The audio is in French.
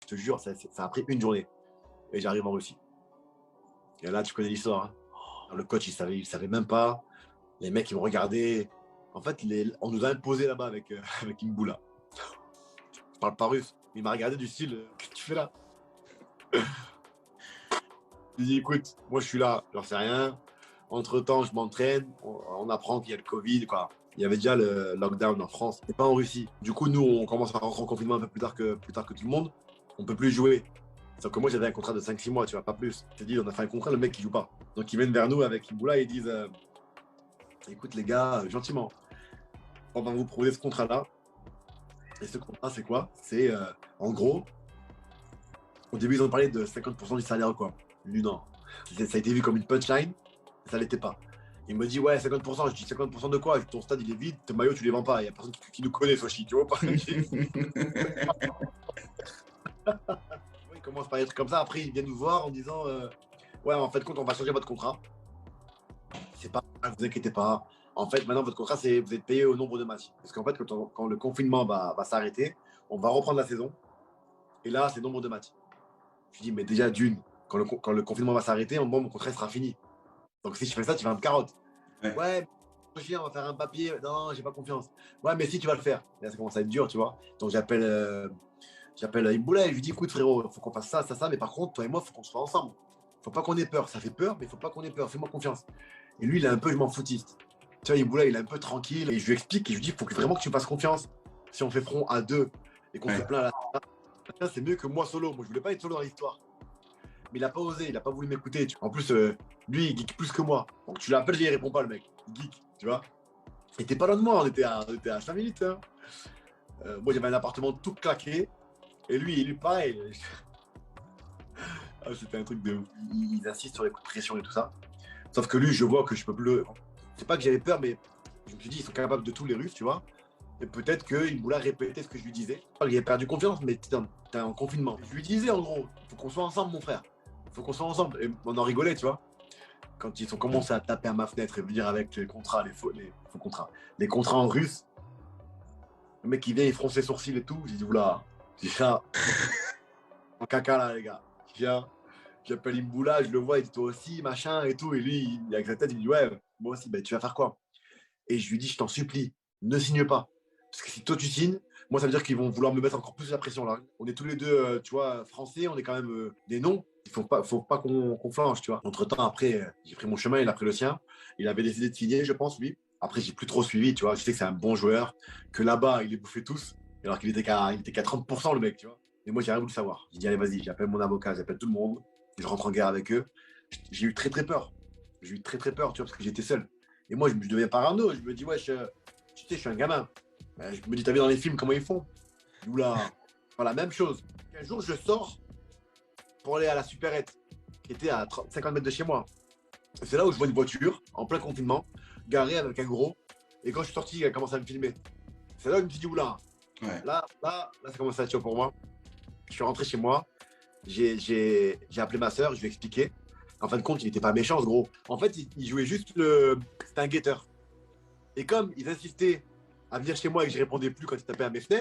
te jure, ça a pris une journée. Et j'arrive en Russie. Et là, tu connais l'histoire. Hein. Le coach, il savait même pas. Les mecs, ils me regardaient. En fait, on nous a imposé là-bas avec, avec Imbula. Je parle pas russe. Il m'a regardé du style, qu'est-ce que tu fais là? Il dit, écoute, moi je suis là, j'en sais rien. Entre-temps, je m'entraîne, on apprend qu'il y a le Covid, quoi. Il y avait déjà le lockdown en France, et pas en Russie. Du coup, nous, on commence à rentrer en confinement un peu plus tard que tout le monde. On peut plus jouer. Sauf que moi, j'avais un contrat de 5-6 mois, tu vois, pas plus. Je te dis, on a fait un contrat, le mec qui joue pas. Donc, ils viennent vers nous avec Iboula et ils disent, écoute les gars, gentiment, on va vous proposer ce contrat-là. Et ce contrat, c'est quoi? C'est, en gros, au début, ils ont parlé de 50% du salaire, quoi. Lui, non. Ça a été vu comme une punchline, ça l'était pas. Il me dit, ouais, 50%. Je dis, 50% de quoi? Ton stade, il est vide, tes maillots, tu les vends pas. Il n'y a personne qui nous connaît, Sochi, tu vois pas. Il commence par être comme ça. Après, il vient nous voir en disant, ouais, en fait, compte, on va changer votre contrat. C'est pas, vous inquiétez pas. En fait, maintenant, votre contrat, c'est vous êtes payé au nombre de matchs. Parce qu'en fait, quand le confinement va s'arrêter, on va reprendre la saison. Et là, c'est nombre de matchs. Je dis, mais déjà, d'une, quand le confinement va s'arrêter, bon, mon contrat sera fini. Donc, si je fais ça, tu vas me carotte. Ouais, on va faire un papier. Non, j'ai pas confiance. Ouais, mais si, tu vas le faire. Et là, ça commence à être dur, tu vois. Donc, j'appelle Iboula et je lui dis, écoute, frérot, il faut qu'on fasse ça. Mais par contre, toi et moi, il faut qu'on soit ensemble. Faut pas qu'on ait peur. Ça fait peur, mais il faut pas qu'on ait peur. Fais-moi confiance. Et lui, il est un peu, je m'en foutiste. Tu vois, Iboula, il est un peu tranquille. Et je lui explique et je lui dis, il faut vraiment que tu me fasses confiance. Si on fait front à deux et qu'on se plaint à la c'est mieux que moi solo. Moi, je voulais pas être solo dans l'histoire. Mais il a pas osé, il a pas voulu m'écouter. En plus, lui, il geek plus que moi. Donc tu l'appelles, il répond pas, le mec. Il geek, tu vois. Il était pas loin de moi, on était à 5 minutes. Hein. Moi, j'avais un appartement tout claqué. Et lui, pareil. Ah, c'était un truc de. Il insiste sur les coups de pression et tout ça. Sauf que lui, je vois que je peux plus le. C'est pas que j'avais peur, mais je me suis dit, ils sont capables de tous les Russes, tu vois. Et peut-être qu'il voulait répéter ce que je lui disais. Il avait perdu confiance, mais t'es en confinement. Je lui disais, en gros, il faut qu'on soit ensemble, mon frère. Il faut qu'on soit ensemble. Et on en rigolait, tu vois. Quand ils ont commencé à taper à ma fenêtre et venir avec les contrats, les faux contrats, les contrats en russe, le mec qui vient, il fronce ses sourcils et tout. J'ai dit, oula, j'ai ça en caca là, les gars. Je viens, j'appelle Imboula, je le vois, il dit, toi aussi, machin et tout. Et lui, avec sa tête, il me dit, ouais, moi aussi, ben, tu vas faire quoi? Et je lui dis, je t'en supplie, ne signe pas. Parce que si toi tu signes, moi ça veut dire qu'ils vont vouloir me mettre encore plus la pression là. On est tous les deux, tu vois, français, on est quand même des noms. Il faut pas qu'on flanche, tu vois. Entre-temps, après, j'ai pris mon chemin, il a pris le sien. Il avait décidé de signer, je pense, lui. Après, j'ai plus trop suivi, tu vois. Je sais que c'est un bon joueur, que là-bas, il les bouffait tous. Alors qu'il était qu'à 30%, le mec, tu vois. Et moi, j'ai rien voulu savoir. J'ai dit, allez, vas-y, j'appelle mon avocat, j'appelle tout le monde. Je rentre en guerre avec eux. J'ai eu très, très peur. J'ai eu très, très peur, tu vois, parce que j'étais seul. Et moi, je deviens parano. Je me dis, ouais, tu sais, je suis un gamin. Ben, je me dis, t'as vu dans les films comment ils font? Là, voilà, même chose. Un jour, je sors pour aller à la supérette, qui était à 50 mètres de chez moi. C'est là où je vois une voiture, en plein confinement, garée avec un gros. Et quand je suis sorti, elle commence à me filmer. C'est là où je me suis dit, oula, là, ça commence à être chaud pour moi. Je suis rentré chez moi, j'ai appelé ma soeur, je lui ai expliqué. En fin de compte, il n'était pas méchant, ce gros. En fait, il jouait juste le. C'était un guetteur. Et comme ils insistaient à venir chez moi et que je répondais plus quand ils tapaient à mes fenêtres,